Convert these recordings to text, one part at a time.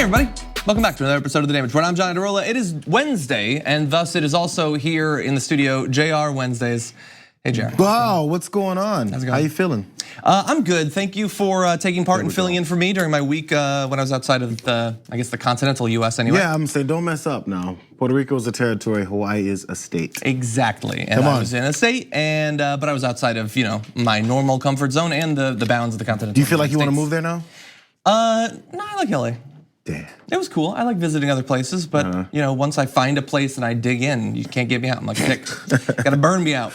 Hey everybody, welcome back to another episode of The Damage Report. I'm Jon Stewart. It is Wednesday, and thus it is also here in the studio, Jayar Wednesdays. Hey Jayar. Wow, what's going on? How's it going? How you feeling? I'm good. Thank you for taking part and filling in for me during my week when I was outside of the continental US anyway. Yeah, I'm saying don't mess up now. Puerto Rico is a territory, Hawaii is a state. Exactly, and I was in a state, and but I was outside of my normal comfort zone and the bounds of the continental. Do you feel like you want to States. move there now? No, I like LA. Damn. It was cool. I like visiting other places, but once I find a place and I dig in, you can't get me out. I'm like a tick. Gotta burn me out.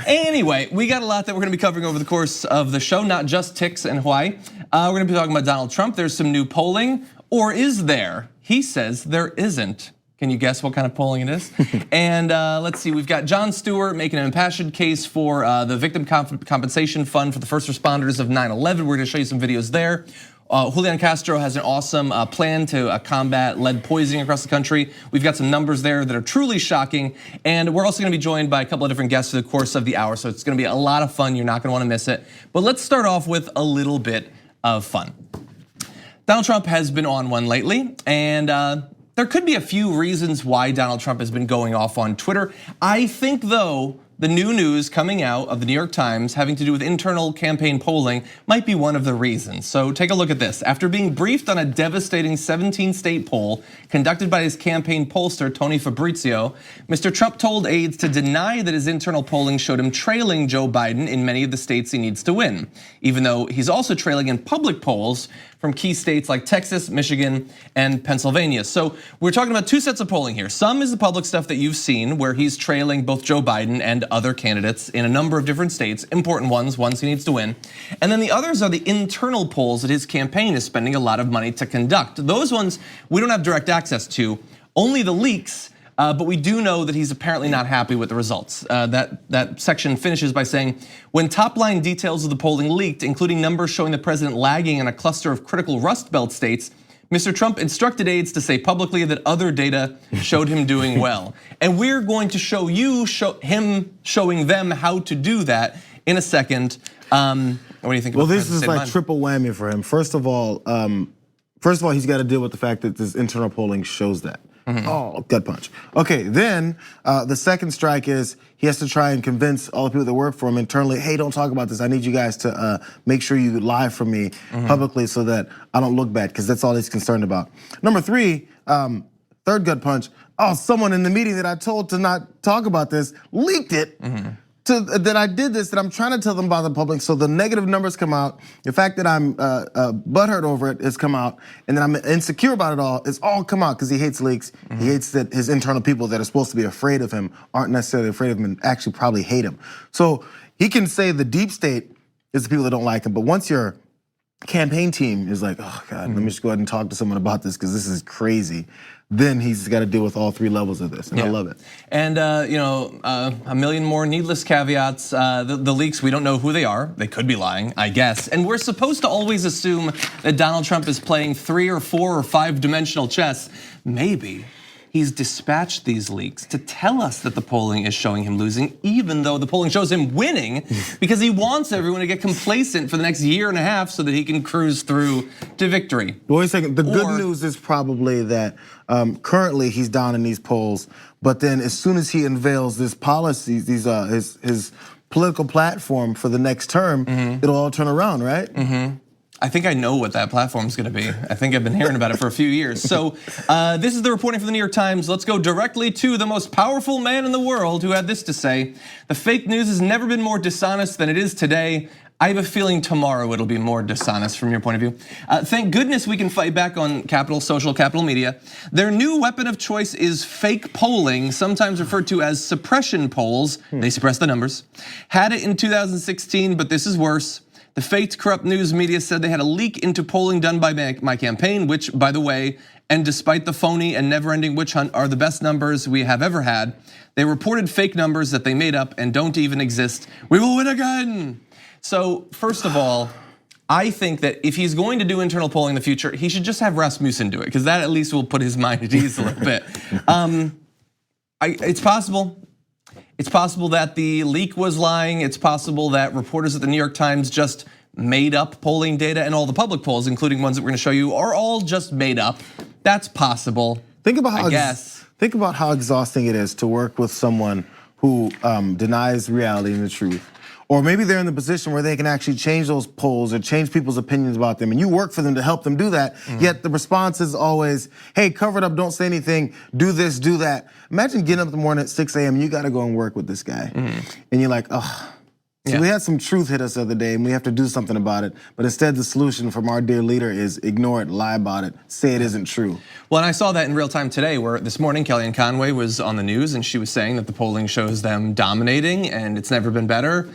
Anyway, we got a lot that we're gonna be covering over the course of the show, not just ticks in Hawaii. We're gonna be talking about Donald Trump. There's some new polling, or is there? He says there isn't. Can you guess what kind of polling it is? And let's see, we've got Jon Stewart making an impassioned case for the Victim Compensation Fund for the first responders of 9/11. We're gonna show you some videos there. Julián Castro has an awesome plan to combat lead poisoning across the country. We've got some numbers there that are truly shocking. And we're also gonna be joined by a couple of different guests through the course of the hour. So it's gonna be a lot of fun. You're not gonna wanna miss it. But let's start off with a little bit of fun. Donald Trump has been on one lately, and there could be a few reasons why Donald Trump has been going off on Twitter. I think though, the new news coming out of the New York Times having to do with internal campaign polling might be one of the reasons. So take a look at this. After being briefed on a devastating 17-state poll conducted by his campaign pollster, Tony Fabrizio, Mr. Trump told aides to deny that his internal polling showed him trailing Joe Biden in many of the states he needs to win, even though he's also trailing in public polls from key states like Texas, Michigan, and Pennsylvania. So we're talking about two sets of polling here. Some is the public stuff that you've seen where he's trailing both Joe Biden and other candidates in a number of different states, important ones he needs to win. And then the others are the internal polls that his campaign is spending a lot of money to conduct. Those ones we don't have direct access to, only the leaks. But we do know that he's apparently not happy with the results. That section finishes by saying, when top line details of the polling leaked, including numbers showing the president lagging in a cluster of critical Rust Belt states, Mr. Trump instructed aides to say publicly that other data showed him doing well. And we're going to show him showing them how to do that in a second. What do you think? Well, this is like triple whammy for him. First of all, he's got to deal with the fact that this internal polling shows that. Oh, gut punch. Okay, then the second strike is he has to try and convince all the people that work for him internally, hey, don't talk about this. I need you guys to make sure you lie for me publicly so that I don't look bad, because that's all he's concerned about. Number three, third gut punch, someone in the meeting that I told to not talk about this leaked it. That I did this, that I'm trying to tell them about the public, so the negative numbers come out. The fact that I'm butthurt over it has come out, and that I'm insecure about it all, it's all come out because he hates leaks. He hates that his internal people that are supposed to be afraid of him aren't necessarily afraid of him and actually probably hate him. So he can say the deep state is the people that don't like him, but once your campaign team is like, oh God, let me just go ahead and talk to someone about this because this is crazy, then he's got to deal with all three levels of this, and I love it. And a million more needless caveats. The leaks, we don't know who they are. They could be lying, I guess. And we're supposed to always assume that Donald Trump is playing 3 or 4 or 5-dimensional chess. Maybe he's dispatched these leaks to tell us that the polling is showing him losing, even though the polling shows him winning, because he wants everyone to get complacent for the next year and a half so that he can cruise through to victory. Wait a second, the good news is probably that currently he's down in these polls, but then as soon as he unveils this policy, his political platform for the next term, it'll all turn around, right? I think I know what that platform is gonna be. I think I've been hearing about it for a few years. So this is the reporting for the New York Times. Let's go directly to the most powerful man in the world who had this to say: the fake news has never been more dishonest than it is today. I have a feeling tomorrow it'll be more dishonest from your point of view. Thank goodness we can fight back on Capital Social, Capital Media. Their new weapon of choice is fake polling, sometimes referred to as suppression polls. They suppress the numbers. Had it in 2016, but this is worse. The faked, corrupt news media said they had a leak into polling done by my campaign, which, by the way, and despite the phony and never-ending witch hunt, are the best numbers we have ever had. They reported fake numbers that they made up and don't even exist. We will win again. So first of all, I think that if he's going to do internal polling in the future, he should just have Rasmussen do it, because that at least will put his mind at ease a little bit. It's possible. It's possible that the leak was lying. It's possible that reporters at the New York Times just made up polling data, and all the public polls, including ones that we're gonna show you, are all just made up. That's possible. Think about how I guess. Think about how exhausting it is to work with someone who denies reality and the truth. Or maybe they're in the position where they can actually change those polls or change people's opinions about them, and you work for them to help them do that, yet the response is always, hey, cover it up, don't say anything, do this, do that. Imagine getting up in the morning at 6 a.m. and you gotta go and work with this guy. And you're like, oh. So we had some truth hit us the other day and we have to do something about it. But instead the solution from our dear leader is ignore it, lie about it, say it isn't true. Well, and I saw that in real time today where this morning Kellyanne Conway was on the news and she was saying that the polling shows them dominating and it's never been better.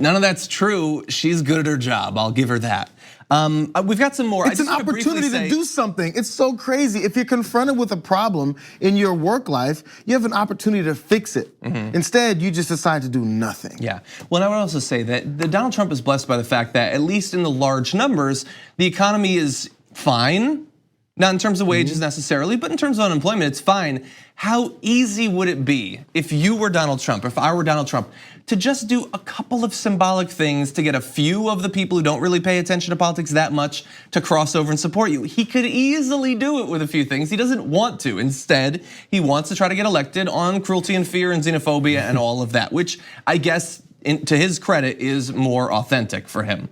None of that's true. She's good at her job, I'll give her that. We've got some more. It's an opportunity to do something. It's so crazy. If you're confronted with a problem in your work life, you have an opportunity to fix it. Instead, you just decide to do nothing. Yeah, well, I would also say that Donald Trump is blessed by the fact that at least in the large numbers, the economy is fine. Not in terms of wages necessarily, but in terms of unemployment, it's fine. How easy would it be if you were Donald Trump, if I were Donald Trump, to just do a couple of symbolic things to get a few of the people who don't really pay attention to politics that much to cross over and support you? He could easily do it with a few things. He doesn't want to. Instead, he wants to try to get elected on cruelty and fear and xenophobia and all of that, which I guess, to his credit, is more authentic for him.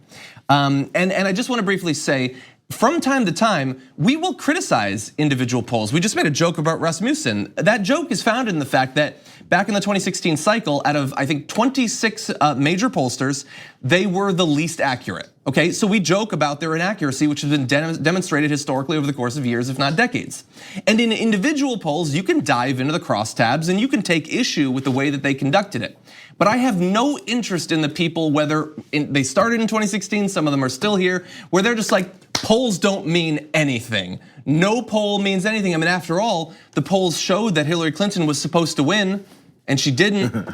And I just want to briefly say, from time to time, we will criticize individual polls. We just made a joke about Rasmussen. That joke is founded in the fact that back in the 2016 cycle, out of I think 26 major pollsters, they were the least accurate. Okay, so we joke about their inaccuracy, which has been demonstrated historically over the course of years, if not decades. And in individual polls, you can dive into the crosstabs and you can take issue with the way that they conducted it. But I have no interest in the people, whether they started in 2016, some of them are still here, where they're just like, polls don't mean anything. No poll means anything. I mean, after all, the polls showed that Hillary Clinton was supposed to win and she didn't.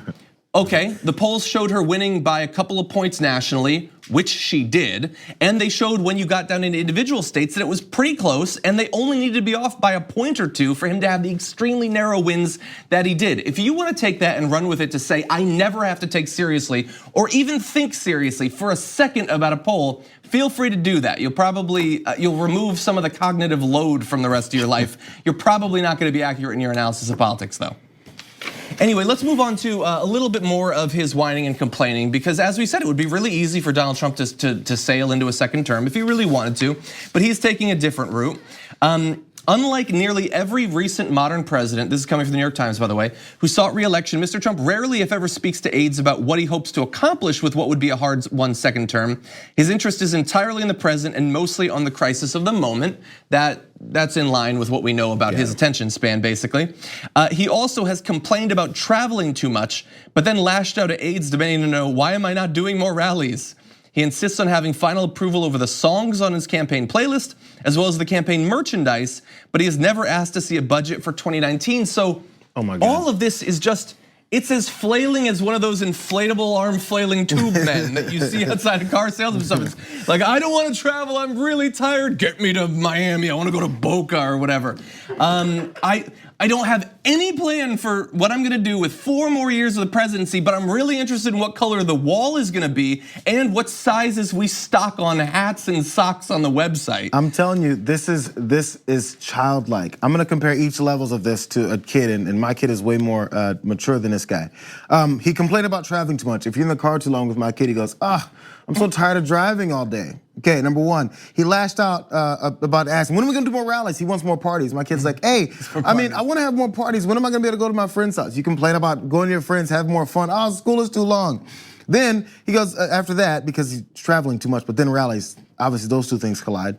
Okay, the polls showed her winning by a couple of points nationally, which she did. And they showed when you got down into individual states that it was pretty close and they only needed to be off by a point or two for him to have the extremely narrow wins that he did. If you want to take that and run with it to say, I never have to take seriously or even think seriously for a second about a poll, feel free to do that. You'll remove some of the cognitive load from the rest of your life. You're probably not going to be accurate in your analysis of politics though. Anyway, let's move on to a little bit more of his whining and complaining, because as we said, it would be really easy for Donald Trump to sail into a second term if he really wanted to, but he's taking a different route. Unlike nearly every recent modern president, this is coming from the New York Times, by the way, who sought re-election, Mr. Trump rarely, if ever, speaks to aides about what he hopes to accomplish with what would be a hard-won second term. His interest is entirely in the present and mostly on the crisis of the moment. That's in line with what we know about his attention span, basically. He also has complained about traveling too much, but then lashed out at aides demanding to know, why am I not doing more rallies? He insists on having final approval over the songs on his campaign playlist, as well as the campaign merchandise, but he has never asked to see a budget for 2019. So all of this is just, it's as flailing as one of those inflatable arm flailing tube men that you see outside of car sales and stuff. It's like, I don't want to travel, I'm really tired, get me to Miami, I want to go to Boca or whatever. I don't have any plan for what I'm gonna do with 4 more years of the presidency, but I'm really interested in what color the wall is gonna be and what sizes we stock on hats and socks on the website. I'm telling you, this is childlike. I'm gonna compare each levels of this to a kid, and my kid is way more mature than this guy. He complained about traveling too much. If you're in the car too long with my kid, he goes, I'm so tired of driving all day. Okay, number one, he lashed out about asking, when are we gonna do more rallies? He wants more parties. My kid's like, hey, I wanna have more parties. When am I gonna be able to go to my friend's house? You complain about going to your friends, have more fun. School is too long. Then he goes, after that, because he's traveling too much, but then rallies, obviously those two things collide.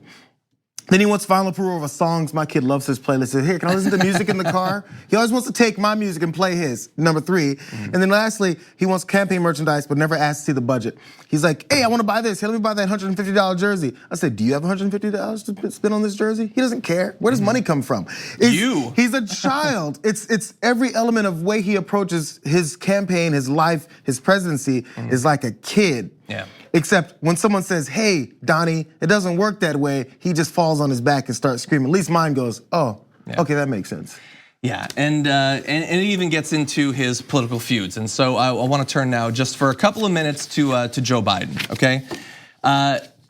Then he wants final approval of songs. My kid loves his playlist. He says, here, can I listen to music in the car? He always wants to take my music and play his, number 3. And then lastly, he wants campaign merchandise, but never asks to see the budget. He's like, hey, I wanna buy this. Hey, let me buy that $150 jersey. I said, do you have $150 to spend on this jersey? He doesn't care. Where does money come from? He's a child. It's every element of way he approaches his campaign, his life, his presidency is like a kid. Yeah. Except when someone says, hey, Donnie, it doesn't work that way, he just falls on his back and starts screaming. At least mine goes, okay, that makes sense. Yeah, and it even gets into his political feuds. And so I wanna turn now just for a couple of minutes to Joe Biden, okay?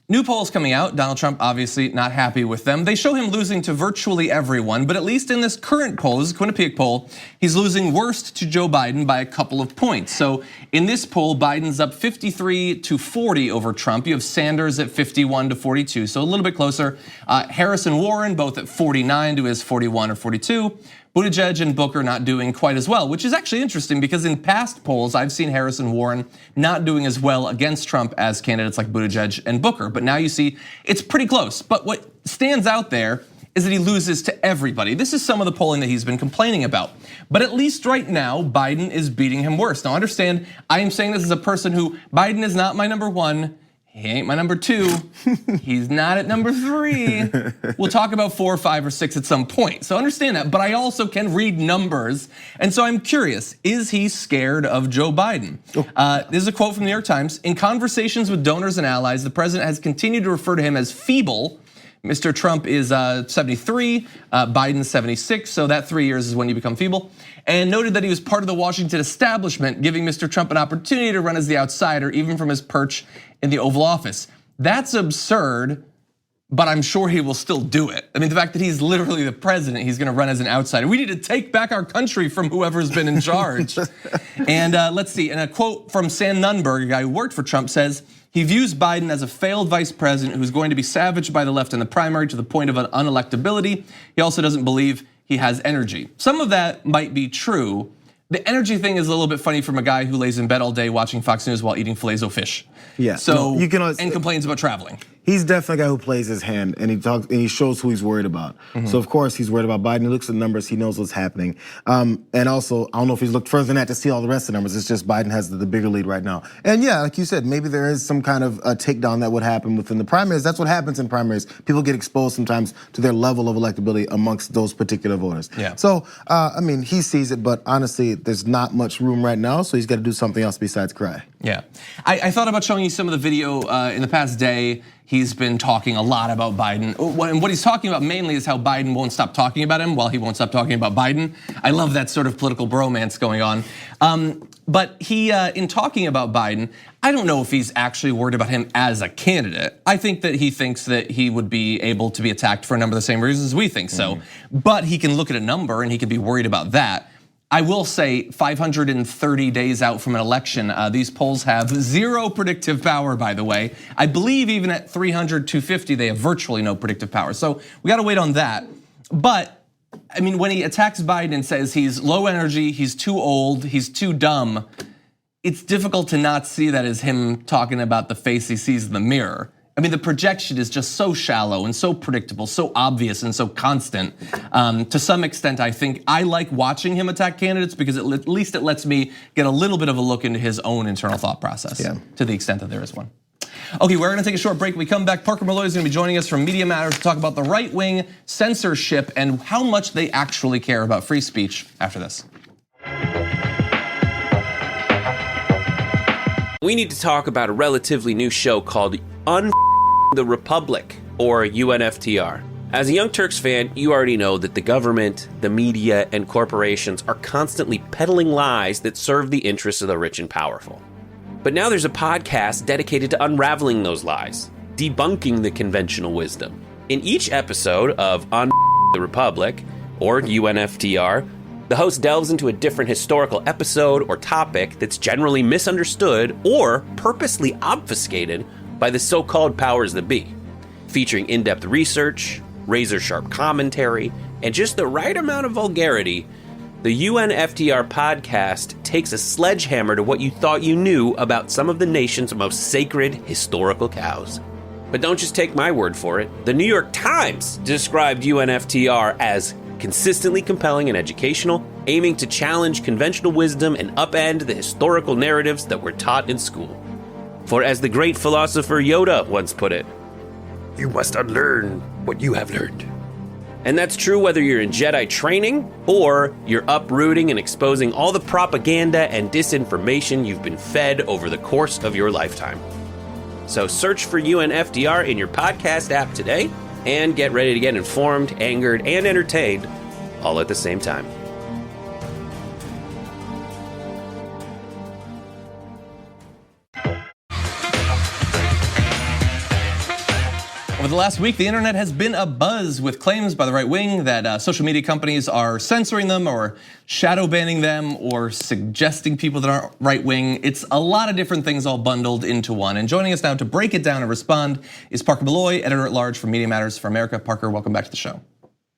New polls coming out. Donald Trump obviously not happy with them. They show him losing to virtually everyone, but at least in this current poll, this Quinnipiac poll, he's losing worst to Joe Biden by a couple of points. So in this poll, Biden's up 53-40 over Trump. You have Sanders at 51-42, so a little bit closer. Harris and Warren both at 49 to his 41 or 42. Buttigieg and Booker not doing quite as well, which is actually interesting because in past polls, I've seen Harris and Warren not doing as well against Trump as candidates like Buttigieg and Booker. But now you see it's pretty close. But what stands out there is that he loses to everybody. This is some of the polling that he's been complaining about. But at least right now, Biden is beating him worse. Now understand, I am saying this as a person who, Biden is not my number one. He ain't my number two. He's not at number three. We'll talk about 4, 5, or 6 at some point. So understand that, but I also can read numbers. And so I'm curious, is he scared of Joe Biden? This is a quote from the New York Times. In conversations with donors and allies, the president has continued to refer to him as feeble. Mr. Trump is 73, Biden 76, so that 3 years is when you become feeble. And noted that he was part of the Washington establishment, giving Mr. Trump an opportunity to run as the outsider, even from his perch in the Oval Office. That's absurd, but I'm sure he will still do it. I mean, the fact that he's literally the president, he's gonna run as an outsider. We need to take back our country from whoever's been in charge. And let's see, and a quote from Sam Nunberg, a guy who worked for Trump, says, he views Biden as a failed vice president who's going to be savaged by the left in the primary to the point of an unelectability. He also doesn't believe he has energy. Some of that might be true. The energy thing is a little bit funny from a guy who lays in bed all day watching Fox News while eating filet-o fish. Yeah. So, you can and complains about traveling. He's definitely a guy who plays his hand and he talks and he shows who he's worried about. So of course he's worried about Biden. He looks at the numbers, he knows what's happening. And also, I don't know if he's looked further than that to see all the rest of the numbers. It's just Biden has the bigger lead right now. And yeah, like you said, maybe there is some kind of a takedown that would happen within the primaries. That's what happens in primaries. People get exposed sometimes to their level of electability amongst those particular voters. Yeah. So, I mean, he sees it, but honestly, there's not much room right now, so he's got to do something else besides cry. Yeah, I thought about showing you some of the video in the past day. He's been talking a lot about Biden. And what he's talking about mainly is how Biden won't stop talking about him while he won't stop talking about Biden. I love that sort of political bromance going on. But he, in talking about Biden, I don't know if he's actually worried about him as a candidate. I think that he thinks that he would be able to be attacked for a number of the same reasons we think so. But he can look at a number and he can be worried about that. I will say 530 days out from an election, these polls have zero predictive power, by the way. I believe even at 300, 250, they have virtually no predictive power. So we gotta wait on that. But I mean, when he attacks Biden and says he's low energy, he's too old, he's too dumb, it's difficult to not see that as him talking about the face he sees in the mirror. I mean, the projection is just so shallow and so predictable, so obvious and so constant. To some extent, I think I like watching him attack candidates because at least it lets me get a little bit of a look into his own internal thought process, to the extent that there is one. Okay, we're gonna take a short break. When we come back, Parker Molloy is gonna be joining us from Media Matters to talk about the right-wing censorship and how much they actually care about free speech after this. We need to talk about a relatively new show called the Republic, or UNFTR. As a Young Turks fan, you already know that the government, the media, and corporations are constantly peddling lies that serve the interests of the rich and powerful. But now there's a podcast dedicated to unraveling those lies, debunking the conventional wisdom. In each episode of the Republic, or UNFTR, the host delves into a different historical episode or topic that's generally misunderstood or purposely obfuscated by the so-called powers that be, featuring in-depth research, razor-sharp commentary, and just the right amount of vulgarity. The UNFTR podcast takes a sledgehammer to what you thought you knew about some of the nation's most sacred historical cows. But don't just take my word for it. The New York Times described UNFTR as consistently compelling and educational, aiming to challenge conventional wisdom and upend the historical narratives that were taught in school. For as the great philosopher Yoda once put it, you must unlearn what you have learned. And that's true whether you're in Jedi training or you're uprooting and exposing all the propaganda and disinformation you've been fed over the course of your lifetime. So search for UNFTR in your podcast app today and get ready to get informed, angered, and entertained all at the same time. Over the last week, the internet has been abuzz with claims by the right wing that social media companies are censoring them or shadow banning them or suggesting people that aren't right wing. It's a lot of different things all bundled into one. And joining us now to break it down and respond is Parker Molloy, editor at large for Media Matters for America. Parker, welcome back to the show.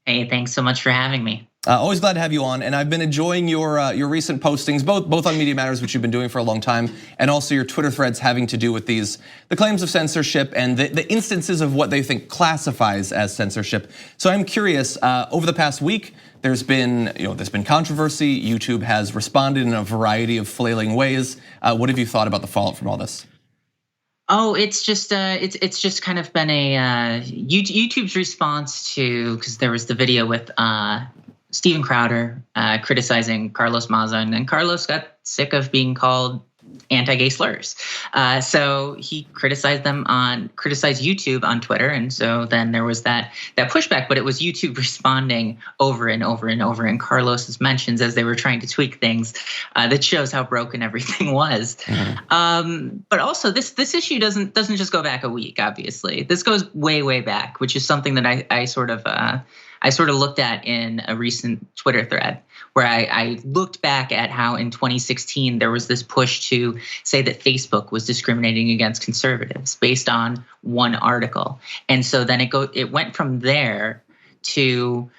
Hey, thanks so much for having me. Always glad to have you on, and I've been enjoying your recent postings, both on Media Matters, which you've been doing for a long time, and also your Twitter threads having to do with the claims of censorship and the instances of what they think classifies as censorship. So I'm curious. Over the past week, there's been controversy. YouTube has responded in a variety of flailing ways. What have you thought about the fallout from all this? Oh, it's just kind of been a YouTube's response to, because there was the video with Steven Crowder criticizing Carlos Maza, and then Carlos got sick of being called anti-gay slurs. So he criticized YouTube on Twitter, and so then there was that pushback. But it was YouTube responding over and over and over in Carlos's mentions as they were trying to tweak things. That shows how broken everything was. Mm-hmm. But also, this issue doesn't just go back a week. Obviously, this goes way back, which is something that I sort of looked at in a recent Twitter thread where I looked back at how in 2016 there was this push to say that Facebook was discriminating against conservatives based on one article. And so then it went from there to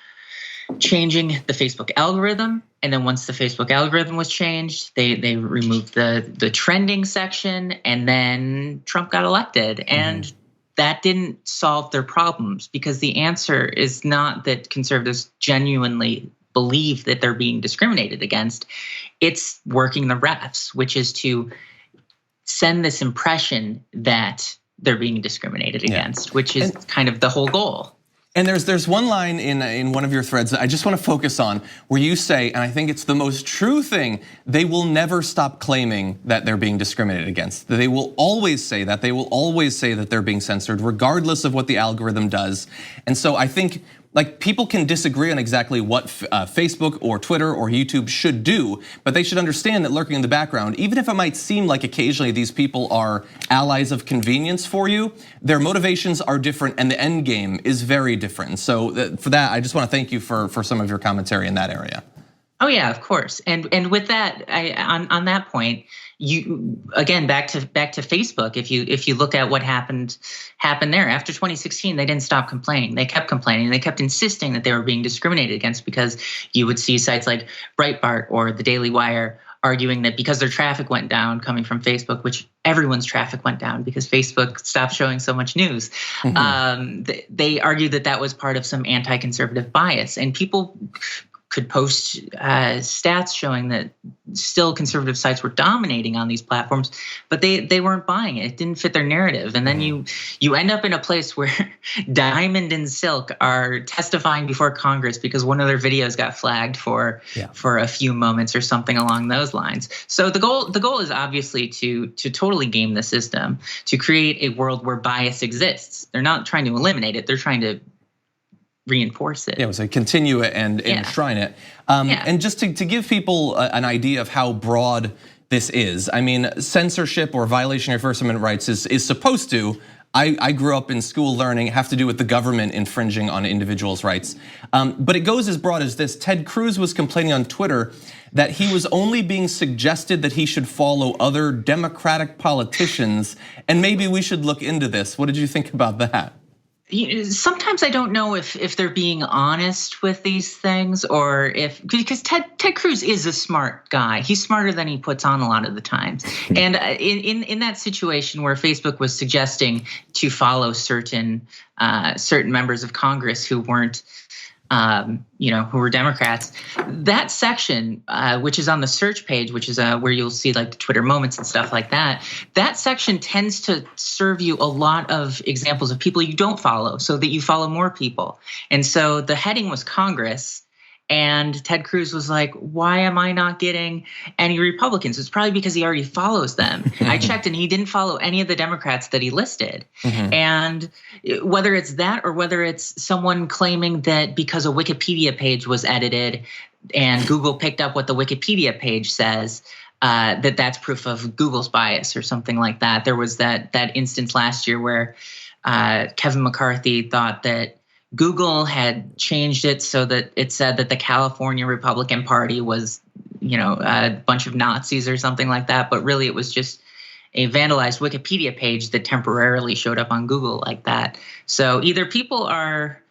changing the Facebook algorithm. And then once the Facebook algorithm was changed, they removed the trending section, and then Trump got elected. And that didn't solve their problems, because the answer is not that conservatives genuinely believe that they're being discriminated against. It's working the refs, which is to send this impression that they're being discriminated against, which is kind of the whole goal. And there's one line in one of your threads that I just want to focus on, where you say, and I think it's the most true thing, they will never stop claiming that they're being discriminated against. They will always say that. They will always say that they're being censored, regardless of what the algorithm does. And so I think, like, people can disagree on exactly what Facebook or Twitter or YouTube should do, but they should understand that lurking in the background, even if it might seem like occasionally these people are allies of convenience for you, their motivations are different and the end game is very different. So for that, I just want to thank you for some of your commentary in that area. Oh yeah, of course. And with that, on that point, you again back to Facebook. If you look at what happened there after 2016, they didn't stop complaining. They kept complaining. They kept insisting that they were being discriminated against, because you would see sites like Breitbart or the Daily Wire arguing that because their traffic went down coming from Facebook, which everyone's traffic went down because Facebook stopped showing so much news. Mm-hmm. They argued that was part of some anti-conservative bias, and people could post stats showing that still conservative sites were dominating on these platforms, but they weren't buying it. It didn't fit their narrative. And then you end up in a place where Diamond and Silk are testifying before Congress because one of their videos got flagged for a few moments or something along those lines. So the goal is obviously to totally game the system, to create a world where bias exists. They're not trying to eliminate it. They're trying to reinforce it. Yeah, so continue it and enshrine it. And just to give people an idea of how broad this is, I mean, censorship or violation of your First Amendment rights is supposed to, I grew up in school learning, have to do with the government infringing on individuals' rights. But it goes as broad as this. Ted Cruz was complaining on Twitter that he was only being suggested that he should follow other Democratic politicians, and maybe we should look into this. What did you think about that? Sometimes I don't know if they're being honest with these things, or because Ted Cruz is a smart guy. He's smarter than he puts on a lot of the times. And in that situation where Facebook was suggesting to follow certain members of Congress who weren't who were Democrats, that section, which is on the search page, which is where you'll see like the Twitter moments and stuff like that, that section tends to serve you a lot of examples of people you don't follow so that you follow more people. And so the heading was Congress. And Ted Cruz was like, why am I not getting any Republicans? It's probably because he already follows them. I checked and he didn't follow any of the Democrats that he listed. And whether it's that or whether it's someone claiming that because a Wikipedia page was edited and Google picked up what the Wikipedia page says, that's proof of Google's bias or something like that. There was that instance last year where Kevin McCarthy thought that Google had changed it so that it said that the California Republican Party was, a bunch of Nazis or something like that. But really, it was just a vandalized Wikipedia page that temporarily showed up on Google like that. So either people are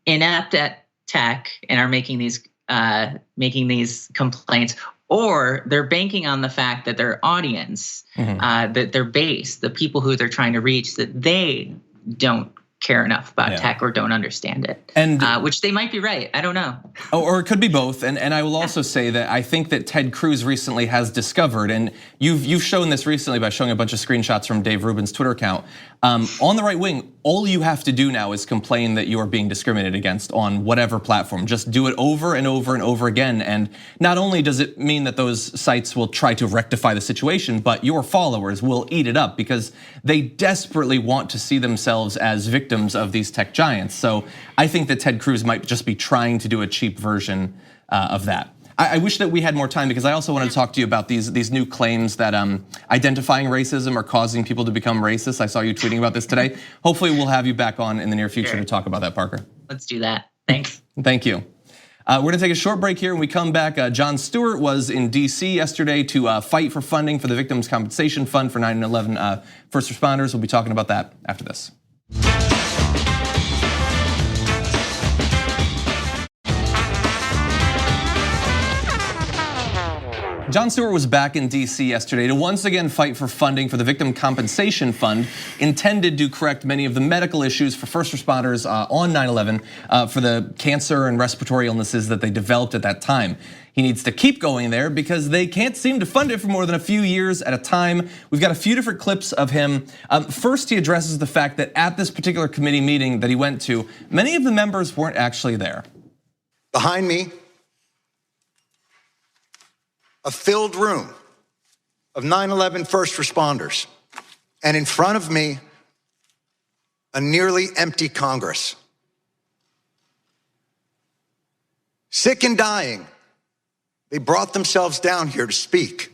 inept at tech and are making these complaints, or they're banking on the fact that their audience, that their base, the people who they're trying to reach, that they don't care enough about tech or don't understand it. And which they might be right. I don't know. Or it could be both. And I will also say that I think that Ted Cruz recently has discovered, and you've shown this recently by showing a bunch of screenshots from Dave Rubin's Twitter account. On the right wing, all you have to do now is complain that you are being discriminated against on whatever platform. Just do it over and over and over again. And not only does it mean that those sites will try to rectify the situation, but your followers will eat it up because they desperately want to see themselves as victims of these tech giants. So I think that Ted Cruz might just be trying to do a cheap version of that. I wish that we had more time because I also wanted to talk to you about these new claims that identifying racism are causing people to become racist. I saw you tweeting about this today. Hopefully we'll have you back on in the near future to talk about that, Parker. Let's do that. Thanks. Thank you. We're gonna take a short break here. When we come back, Jon Stewart was in DC yesterday to fight for funding for the Victims Compensation Fund for 9/11 first responders. We'll be talking about that after this. Jon Stewart was back in DC yesterday to once again fight for funding for the Victim Compensation Fund, intended to correct many of the medical issues for first responders on 9/11 for the cancer and respiratory illnesses that they developed at that time. He needs to keep going there because they can't seem to fund it for more than a few years at a time. We've got a few different clips of him. First, he addresses the fact that at this particular committee meeting that he went to, many of the members weren't actually there. Behind me, a filled room of 9/11 first responders. And in front of me, a nearly empty Congress. Sick and dying, they brought themselves down here to speak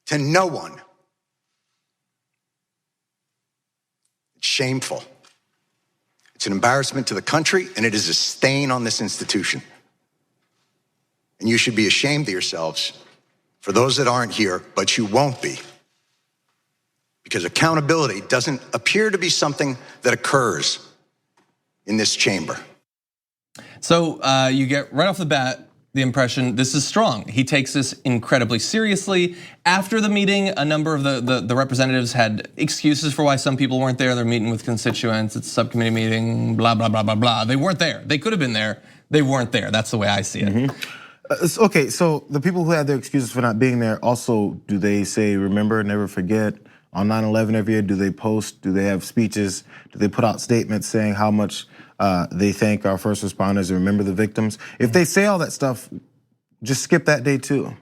to no one. It's shameful. It's an embarrassment to the country, and it is a stain on this institution. And you should be ashamed of yourselves for those that aren't here, but you won't be. Because accountability doesn't appear to be something that occurs in this chamber. So you get right off the bat the impression this is strong. He takes this incredibly seriously. After the meeting, a number of the representatives had excuses for why some people weren't there. They're meeting with constituents, it's a subcommittee meeting, blah, blah, blah, blah, blah. They weren't there. They could have been there. They weren't there. That's the way I see it. Okay, so the people who had their excuses for not being there, also, do they say, remember, never forget, on 9/11 every year? Do they post, do they have speeches? Do they put out statements saying how much they thank our first responders and remember the victims? If they say all that stuff, just skip that day too.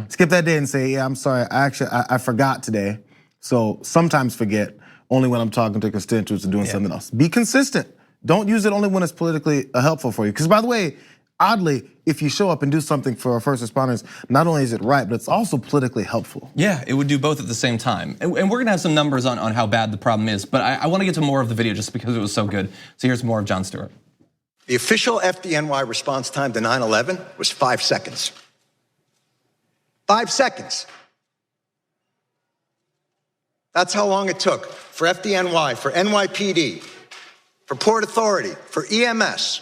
Skip that day and say, yeah, I'm sorry, I forgot today. So sometimes forget, only when I'm talking to constituents or doing something else. Be consistent. Don't use it only when it's politically helpful for you. Because by the way, oddly, if you show up and do something for our first responders, not only is it right, but it's also politically helpful. Yeah, it would do both at the same time. And we're gonna have some numbers on how bad the problem is, but I wanna get to more of the video just because it was so good. So here's more of Jon Stewart. The official FDNY response time to 9/11 was 5 seconds. 5 seconds. That's how long it took for FDNY, for NYPD, for Port Authority, for EMS,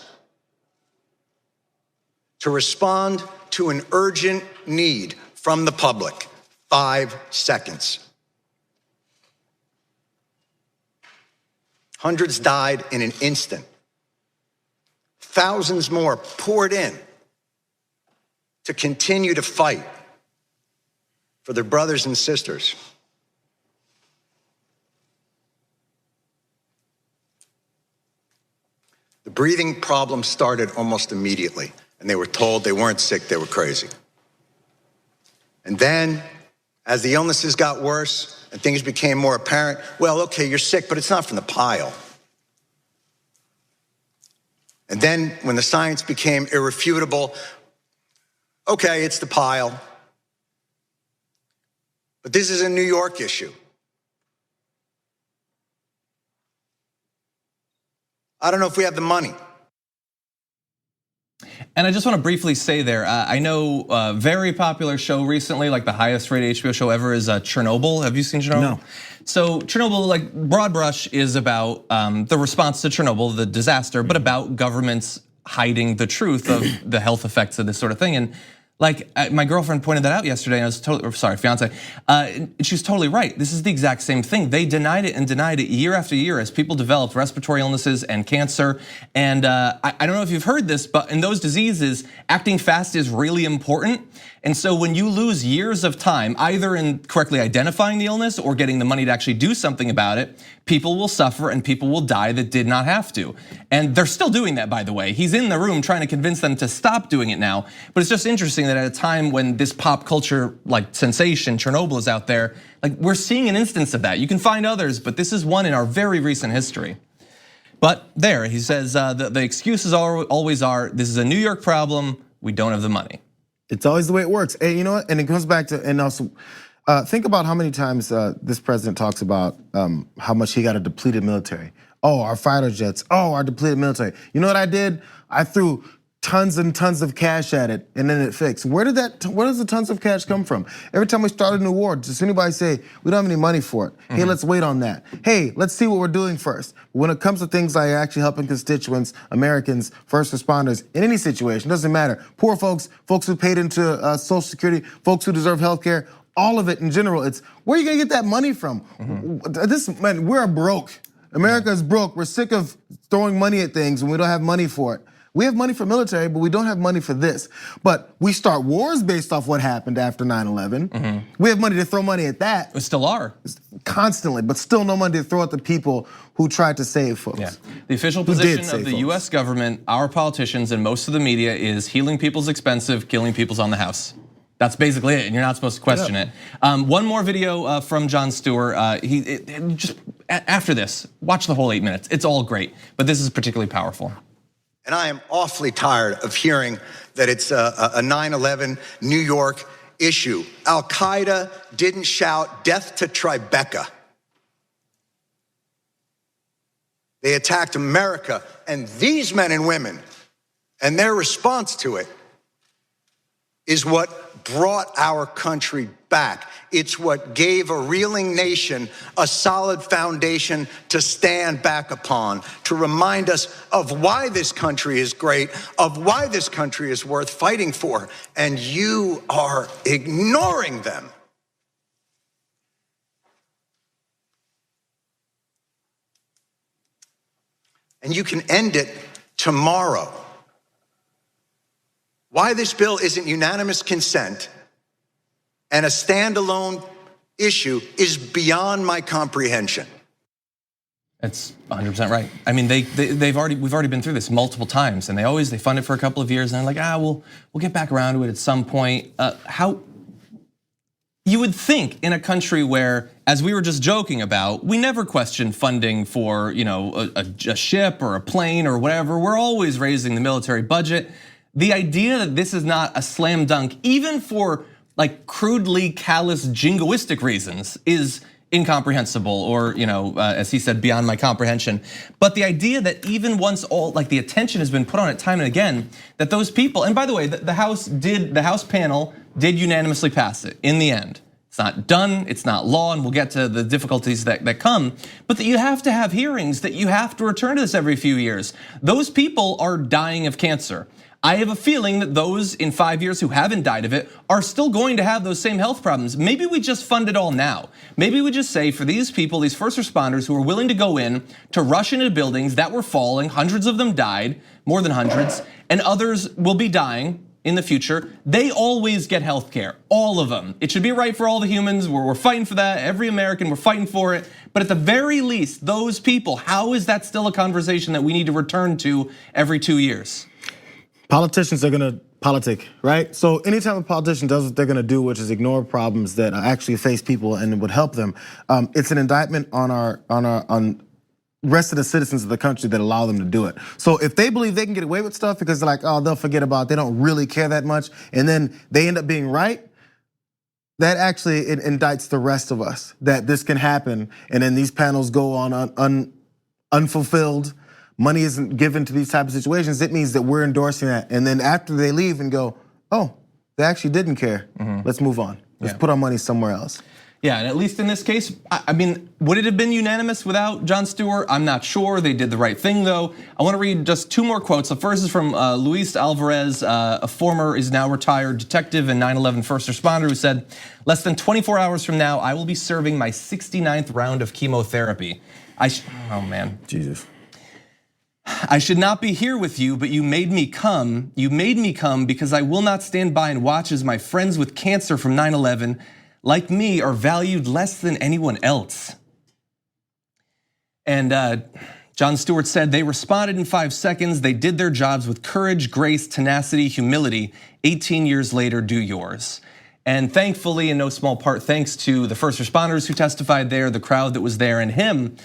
to respond to an urgent need from the public. 5 seconds. Hundreds died in an instant. Thousands more poured in to continue to fight for their brothers and sisters. The breathing problem started almost immediately. And they were told they weren't sick, they were crazy. And then, as the illnesses got worse and things became more apparent, well, okay, you're sick, but it's not from the pile. And then, when the science became irrefutable, okay, it's the pile. But this is a New York issue. I don't know if we have the money. And I just want to briefly say there, I know a very popular show recently, like the highest rated HBO show ever is Chernobyl. Have you seen Chernobyl? No. So Chernobyl, like broad brush, is about the response to Chernobyl, the disaster, but about governments hiding the truth of the health effects of this sort of thing. And like my girlfriend pointed that out yesterday, and I was totally, sorry, fiance, she was totally right. This is the exact same thing. They denied it and denied it year after year as people developed respiratory illnesses and cancer. And I don't know if you've heard this, but in those diseases, acting fast is really important. And so when you lose years of time, either in correctly identifying the illness or getting the money to actually do something about it, people will suffer and people will die that did not have to. And they're still doing that, by the way. He's in the room trying to convince them to stop doing it now. But it's just interesting that at a time when this pop culture like sensation, Chernobyl, is out there, like we're seeing an instance of that. You can find others, but this is one in our very recent history. But there, he says the excuses always are, this is a New York problem, we don't have the money. It's always the way it works. And you know what? And it comes back to, and also think about how many times this president talks about how much he got a depleted military. Oh, our fighter jets. Oh, our depleted military. You know what I did? I threw tons and tons of cash at it, and then it fixed. Where does the tons of cash come from? Every time we start a new war, does anybody say, we don't have any money for it? Hey, let's wait on that. Hey, let's see what we're doing first. When it comes to things like actually helping constituents, Americans, first responders, in any situation, doesn't matter. Poor folks, folks who paid into Social Security, folks who deserve health care, all of it in general, it's where are you gonna get that money from? Man, we're broke. America is broke. We're sick of throwing money at things when we don't have money for it. We have money for military, but we don't have money for this. But we start wars based off what happened after 9/11. We have money to throw money at that. We still are. Constantly, but still no money to throw at the people who tried to save folks. Yeah. The official position of the US government, our politicians, and most of the media is healing people's expensive, killing people's on the house. That's basically it, and you're not supposed to question it. One more video from Jon Stewart. Just after this, watch the whole 8 minutes. It's all great, but this is particularly powerful. And I am awfully tired of hearing that it's a 9/11 New York issue. Al-Qaeda didn't shout death to Tribeca. They attacked America, and these men and women, and their response to it is what brought our country back. It's what gave a reeling nation a solid foundation to stand back upon, to remind us of why this country is great, of why this country is worth fighting for, and you are ignoring them. And you can end it tomorrow. Why this bill isn't unanimous consent and a standalone issue is beyond my comprehension. That's 100% right. I mean, we've already been through this multiple times, and they fund it for a couple of years, and they're like, we'll get back around to it at some point. How you would think in a country where, as we were just joking about, we never question funding for a ship or a plane or whatever. We're always raising the military budget. The idea that this is not a slam dunk, even for like crudely callous jingoistic reasons, is incomprehensible, or as he said, beyond my comprehension. But the idea that even once all the attention has been put on it time and again, that those people, and by the way, the House panel did unanimously pass it in the end. It's not done, it's not law, and we'll get to the difficulties that come, but that you have to have hearings, that you have to return to this every few years. Those people are dying of cancer. I have a feeling that those in 5 years who haven't died of it are still going to have those same health problems. Maybe we just fund it all now. Maybe we just say for these people, these first responders who are willing to go in to rush into buildings that were falling, hundreds of them died, more than hundreds, and others will be dying in the future. They always get health care, all of them. It should be right for all the humans. We're fighting for that. Every American, we're fighting for it. But at the very least, those people, how is that still a conversation that we need to return to every 2 years? Politicians are gonna politic, right? So anytime a politician does what they're gonna do, which is ignore problems that actually face people and would help them, it's an indictment on rest of the citizens of the country that allow them to do it. So if they believe they can get away with stuff because they're like, they'll forget about it, they don't really care that much, and then they end up being right, that actually it indicts the rest of us that this can happen, and then these panels go on unfulfilled. money isn't given to these type of situations, it means that we're endorsing that. And then after they leave and go, oh, they actually didn't care. Let's move on. Let's put our money somewhere else. Yeah, and at least in this case, I mean, would it have been unanimous without Jon Stewart? I'm not sure. They did the right thing, though. I want to read just 2 more quotes. The first is from Luis Alvarez, a former, is now retired detective and 9/11 first responder, who said, "Less than 24 hours from now, I will be serving my 69th round of chemotherapy. Oh man, Jesus. I should not be here with you, but you made me come. You made me come because I will not stand by and watch as my friends with cancer from 9/11, like me, are valued less than anyone else." And Jon Stewart said, "They responded in 5 seconds. They did their jobs with courage, grace, tenacity, humility. 18 years later, do yours." And thankfully, in no small part, thanks to the first responders who testified there, the crowd that was there, and him,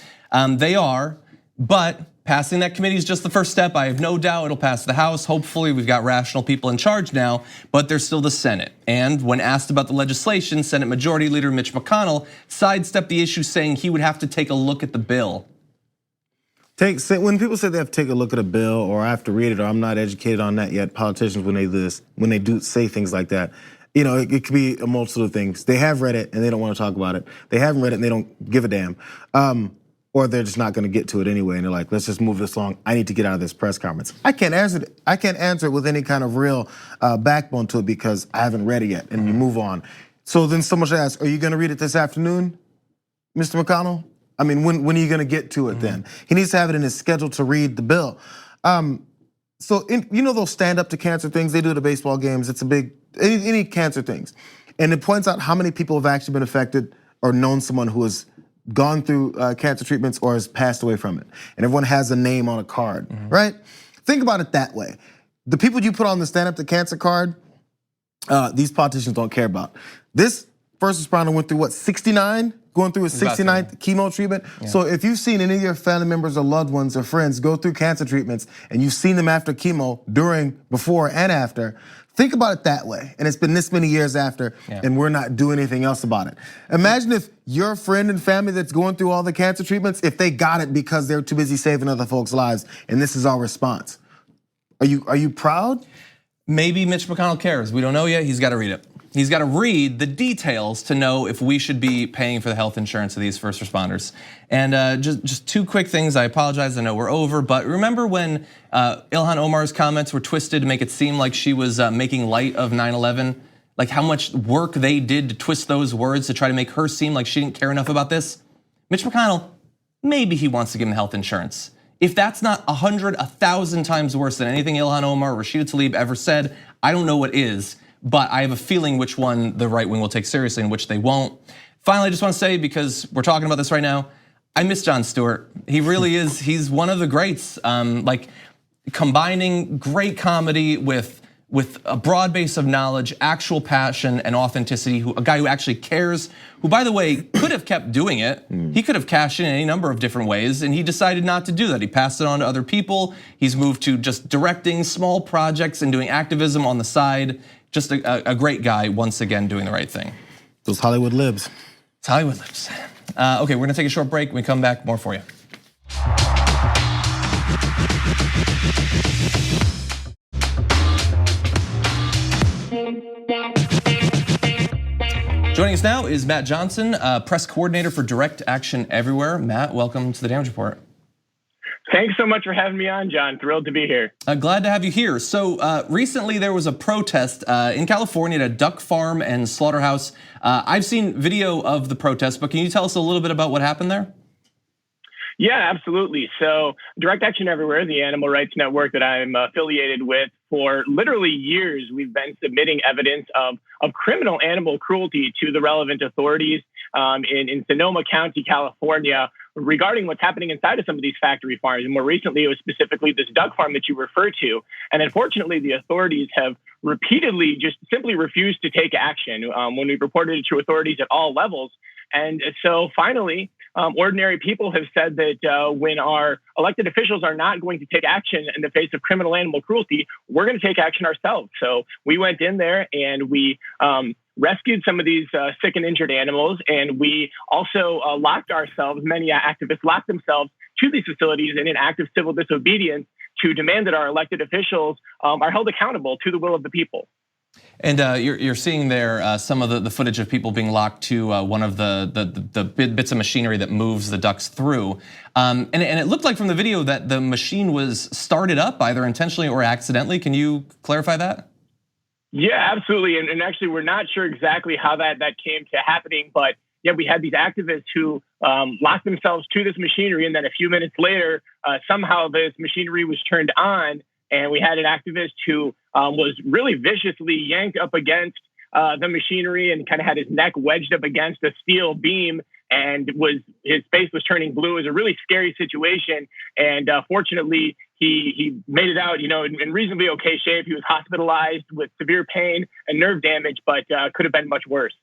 they are. But passing that committee is just the first step. I have no doubt it'll pass the House. Hopefully, we've got rational people in charge now, but there's still the Senate. And when asked about the legislation, Senate Majority Leader Mitch McConnell sidestepped the issue, saying he would have to take a look at the bill. When people say they have to take a look at a bill, or I have to read it, or I'm not educated on that yet, politicians, when they do say things like that, you know, it could be a multitude of things. They have read it and they don't want to talk about it. They haven't read it and they don't give a damn. Or they're just not going to get to it anyway, and they're like, let's just move this along. I need to get out of this press conference. I can't answer it with any kind of real backbone to it because I haven't read it yet, and you move on. So then someone should ask, are you going to read it this afternoon, Mr. McConnell? I mean, when are you going to get to it then? He needs to have it in his schedule to read the bill. So you know those stand up to cancer things they do at the baseball games? It's a big, any cancer things. And it points out how many people have actually been affected or known someone who has gone through cancer treatments or has passed away from it. And everyone has a name on a card, right? Think about it that way. The people you put on the stand up to cancer card, these politicians don't care about. This first responder went through what, 69? Going through his 69th chemo treatment. Yeah. So if you've seen any of your family members or loved ones or friends go through cancer treatments and you've seen them after chemo, during, before, and after, think about it that way. And it's been this many years after, and we're not doing anything else about it. Imagine if your friend and family that's going through all the cancer treatments, if they got it because they're too busy saving other folks' lives, and this is our response. Are you proud? Maybe Mitch McConnell cares. We don't know yet. He's got to read it. He's got to read the details to know if we should be paying for the health insurance of these first responders. And just 2 quick things. I apologize, I know we're over, but remember when Ilhan Omar's comments were twisted to make it seem like she was making light of 9/11? Like how much work they did to twist those words to try to make her seem like she didn't care enough about this? Mitch McConnell, maybe he wants to give him health insurance. If that's not 100, 1,000 times worse than anything Ilhan Omar or Rashida Tlaib ever said, I don't know what is. But I have a feeling which one the right wing will take seriously and which they won't. Finally, I just want to say, because we're talking about this right now, I miss Jon Stewart. He really is, he's one of the greats. Like combining great comedy with a broad base of knowledge, actual passion and authenticity, a guy who actually cares, who by the way, could have kept doing it. He could have cashed in any number of different ways and he decided not to do that. He passed it on to other people. He's moved to just directing small projects and doing activism on the side. Just a great guy, once again, doing the right thing. Those Hollywood libs. It's Hollywood libs. Okay, we're gonna take a short break. When we come back, more for you. Joining us now is Matt Johnson, press coordinator for Direct Action Everywhere. Matt, welcome to the Damage Report. Thanks so much for having me on, John. Thrilled to be here. Glad to have you here. So recently there was a protest in California at a duck farm and slaughterhouse. I've seen video of the protest, but can you tell us a little bit about what happened there? Yeah, absolutely. So Direct Action Everywhere, the animal rights network that I'm affiliated with, for literally years, we've been submitting evidence of criminal animal cruelty to the relevant authorities in Sonoma County, California, regarding what's happening inside of some of these factory farms. And more recently, it was specifically this duck farm that you refer to. And unfortunately, the authorities have repeatedly just simply refused to take action when we've reported it to authorities at all levels. And so finally, ordinary people have said that when our elected officials are not going to take action in the face of criminal animal cruelty, we're going to take action ourselves. So we went in there and we rescued some of these sick and injured animals. And we also locked ourselves, many activists locked themselves to these facilities in an act of civil disobedience to demand that our elected officials are held accountable to the will of the people. And you're seeing there some of the footage of people being locked to one of the bits of machinery that moves the ducks through. And it looked like from the video that the machine was started up either intentionally or accidentally. Can you clarify that? Yeah, absolutely. And actually, we're not sure exactly how that came to happening. But yeah, we had these activists who locked themselves to this machinery. And then a few minutes later, somehow this machinery was turned on. And we had an activist who was really viciously yanked up against the machinery and kind of had his neck wedged up against a steel beam, and his face was turning blue. It was a really scary situation. And fortunately, he made it out, in reasonably okay shape. He was hospitalized with severe pain and nerve damage, but could have been much worse.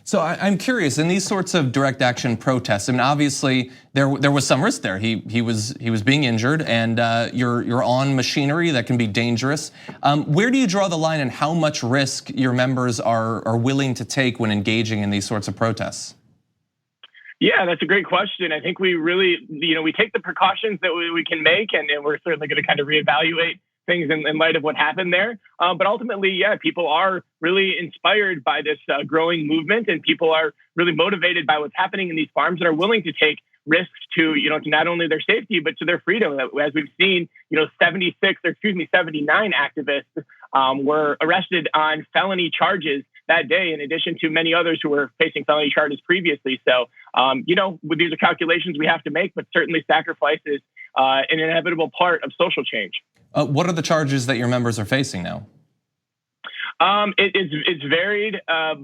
So I'm curious, in these sorts of direct action protests, I mean, obviously there was some risk there. He was being injured, and you're on machinery that can be dangerous. Where do you draw the line in how much risk your members are willing to take when engaging in these sorts of protests? Yeah, that's a great question. I think we really, we take the precautions that we can make, and we're certainly going to kind of reevaluate things in light of what happened there. But ultimately, yeah, people are really inspired by this growing movement, and people are really motivated by what's happening in these farms and are willing to take risks to not only their safety, but to their freedom. As we've seen, 79 activists were arrested on felony charges that day, in addition to many others who were facing felony charges previously. So, these are calculations we have to make, but certainly sacrifice is an inevitable part of social change. What are the charges that your members are facing now? It's varied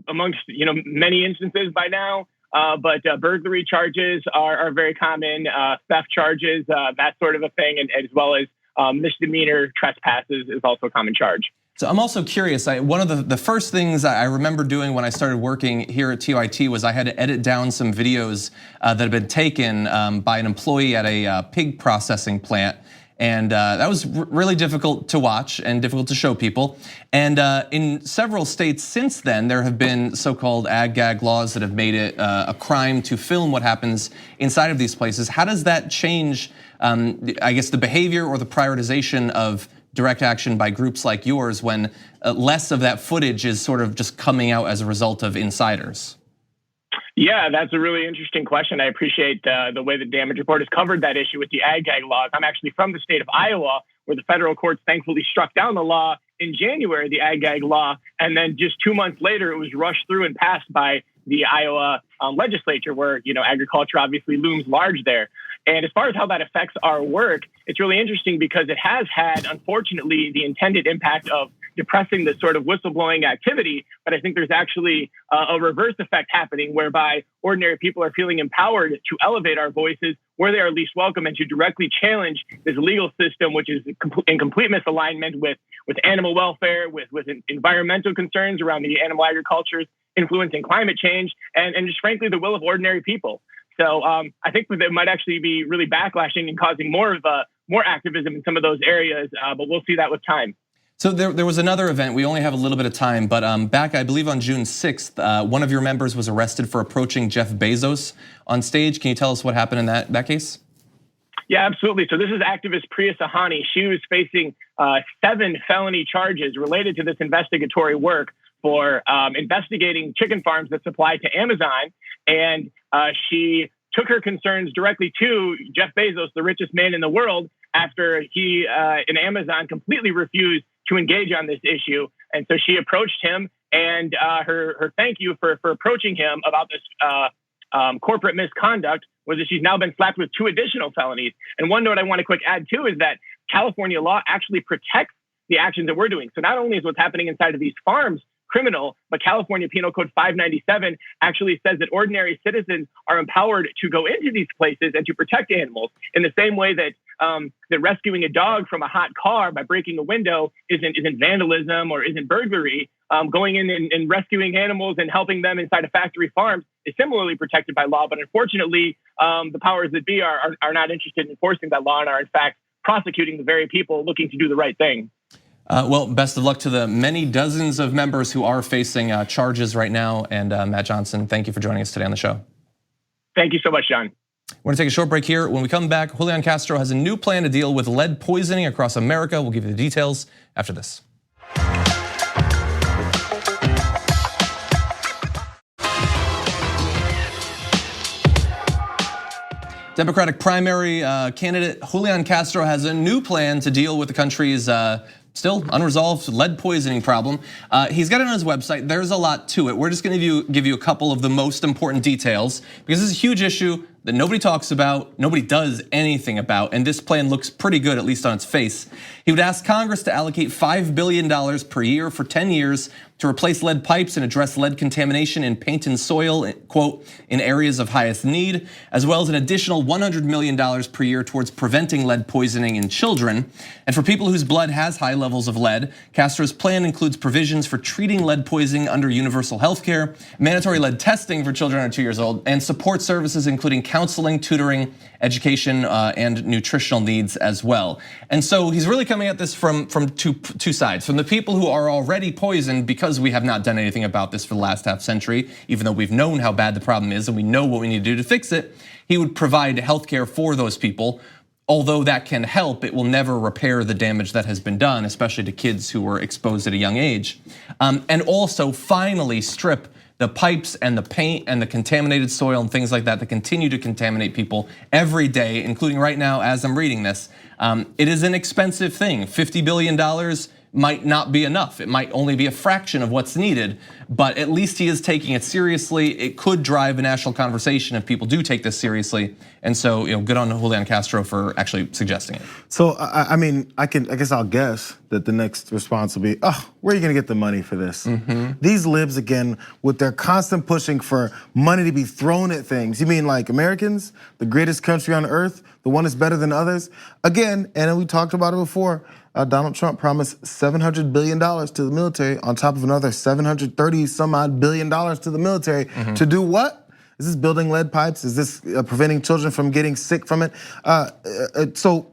amongst many instances by now, but burglary charges are very common, theft charges, that sort of a thing, and as well as misdemeanor trespasses is also a common charge. So I'm also curious, one of the first things I remember doing when I started working here at TYT was I had to edit down some videos that had been taken by an employee at a pig processing plant. And that was really difficult to watch and difficult to show people. And in several states since then, there have been so-called ag-gag laws that have made it a crime to film what happens inside of these places. How does that change, I guess, the behavior or the prioritization of direct action by groups like yours when less of that footage is sort of just coming out as a result of insiders? Yeah, that's a really interesting question. I appreciate the way the Damage Report has covered that issue with the ag-gag laws. I'm actually from the state of Iowa, where the federal courts thankfully struck down the law in January, the ag-gag law, and then just 2 months later, it was rushed through and passed by the Iowa legislature, where agriculture obviously looms large there. And as far as how that affects our work, it's really interesting because it has had, unfortunately, the intended impact of depressing this sort of whistleblowing activity. But I think there's actually a reverse effect happening, whereby ordinary people are feeling empowered to elevate our voices where they are least welcome and to directly challenge this legal system, which is in complete misalignment with animal welfare, with environmental concerns around the animal agriculture's influence in climate change, and just frankly, the will of ordinary people. So I think that it might actually be really backlashing and causing more activism in some of those areas, but we'll see that with time. So there was another event, we only have a little bit of time, but back, I believe on June 6th, one of your members was arrested for approaching Jeff Bezos on stage. Can you tell us what happened in that case? Yeah, absolutely. So this is activist Priya Sahani. She was facing 7 felony charges related to this investigatory work for investigating chicken farms that supply to Amazon. And she took her concerns directly to Jeff Bezos, the richest man in the world, after he and Amazon completely refused to engage on this issue. And so she approached him, and her thank you for approaching him about this corporate misconduct was that she's now been slapped with 2 additional felonies. And one note I want to quick add too is that California law actually protects the actions that we're doing. So not only is what's happening inside of these farms criminal, but California Penal Code 597 actually says that ordinary citizens are empowered to go into these places and to protect animals in the same way that that rescuing a dog from a hot car by breaking a window isn't vandalism or isn't burglary. Going in and rescuing animals and helping them inside a factory farm is similarly protected by law. But unfortunately, the powers that be are not interested in enforcing that law and are in fact prosecuting the very people looking to do the right thing. Well, best of luck to the many dozens of members who are facing charges right now. And Matt Johnson, thank you for joining us today on the show. Thank you so much, John. We're gonna take a short break here. When we come back, Julián Castro has a new plan to deal with lead poisoning across America. We'll give you the details after this. Democratic primary candidate Julián Castro has a new plan to deal with the country's still unresolved lead poisoning problem. He's got it on his website. There's a lot to it. We're just gonna give you a couple of the most important details because this is a huge issue that nobody talks about, nobody does anything about, and this plan looks pretty good, at least on its face. He would ask Congress to allocate $5 billion per year for 10 years to replace lead pipes and address lead contamination in paint and soil, quote, in areas of highest need, as well as an additional $100 million per year towards preventing lead poisoning in children. And for people whose blood has high levels of lead, Castro's plan includes provisions for treating lead poisoning under universal health care, mandatory lead testing for children under 2 years old, and support services including counseling, tutoring, education, and nutritional needs as well. And so he's really coming at this from two sides. From the people who are already poisoned because we have not done anything about this for the last half century, even though we've known how bad the problem is and we know what we need to do to fix it. He would provide healthcare for those people. Although that can help, it will never repair the damage that has been done, especially to kids who were exposed at a young age. And also finally strip the pipes and the paint and the contaminated soil and things like that that continue to contaminate people every day, including right now as I'm reading this. It is an expensive thing. $50 billion might not be enough. It might only be a fraction of what's needed, but at least he is taking it seriously. It could drive a national conversation if people do take this seriously. And so, good on Julián Castro for actually suggesting it. So, I mean, I guess I'll guess that the next response will be, oh, where are you gonna get the money for this? These libs, again, with their constant pushing for money to be thrown at things. You mean like Americans, the greatest country on earth, the one that's better than others? Again, and we talked about it before, Donald Trump promised $700 billion to the military on top of another $730 some odd billion to the military to do what? Is this building lead pipes? Is this preventing children from getting sick from it? So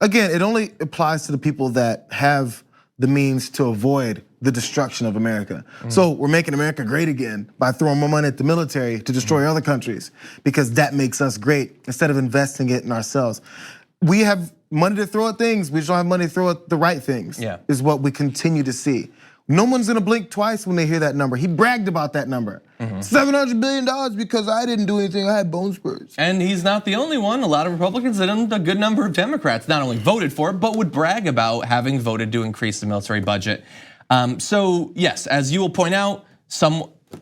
again, it only applies to the people that have the means to avoid the destruction of America. So we're making America great again by throwing more money at the military to destroy other countries because that makes us great instead of investing it in ourselves. We have money to throw at things, we just don't have money to throw at the right things, is what we continue to see. No one's gonna blink twice when they hear that number. He bragged about that number. $700 billion because I didn't do anything, I had bone spurs. And he's not the only one. A lot of Republicans and a good number of Democrats not only voted for it, but would brag about having voted to increase the military budget. So yes, as you will point out,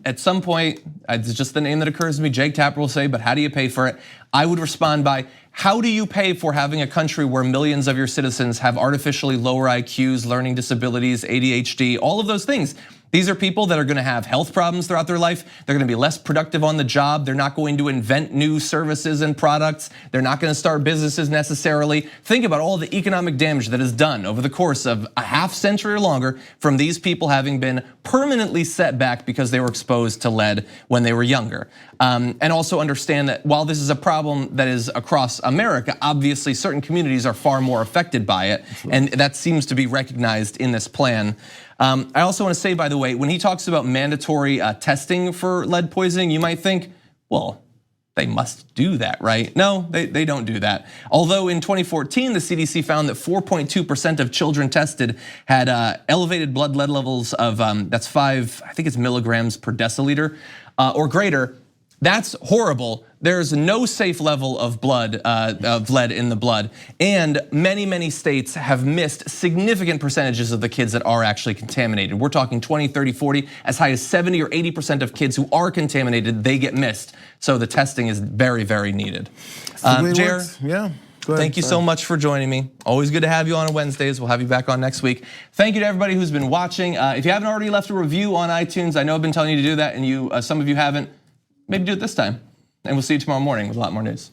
at some point, it's just the name that occurs to me, Jake Tapper will say, but how do you pay for it? I would respond by, how do you pay for having a country where millions of your citizens have artificially lower IQs, learning disabilities, ADHD, all of those things? These are people that are gonna have health problems throughout their life. They're gonna be less productive on the job. They're not going to invent new services and products. They're not gonna start businesses necessarily. Think about all the economic damage that is done over the course of a half century or longer from these people having been permanently set back because they were exposed to lead when they were younger. And also understand that while this is a problem that is across America, obviously certain communities are far more affected by it. And that seems to be recognized in this plan. I also want to say, by the way, when he talks about mandatory testing for lead poisoning, you might think, well, they must do that, right? No, they don't do that. Although in 2014, the CDC found that 4.2% of children tested had elevated blood lead levels of, that's 5, I think it's milligrams per deciliter or greater. That's horrible. There's no safe level of blood, of lead in the blood. And many states have missed significant percentages of the kids that are actually contaminated. We're talking 20, 30, 40, as high as 70 or 80% of kids who are contaminated, they get missed. So the testing is very needed. Jayar, yeah. Thank you so much for joining me. Always good to have you on Wednesdays. We'll have you back on next week. Thank you to everybody who's been watching. If you haven't already left a review on iTunes, I know I've been telling you to do that and some of you haven't. Maybe do it this time. And we'll see you tomorrow morning with a lot more news.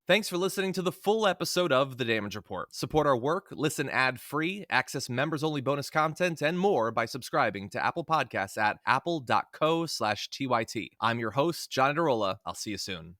Thanks for listening to the full episode of The Damage Report. Support our work, listen ad-free, access members-only bonus content, and more by subscribing to Apple Podcasts at apple.co/TYT. I'm your host, John Adarola. I'll see you soon.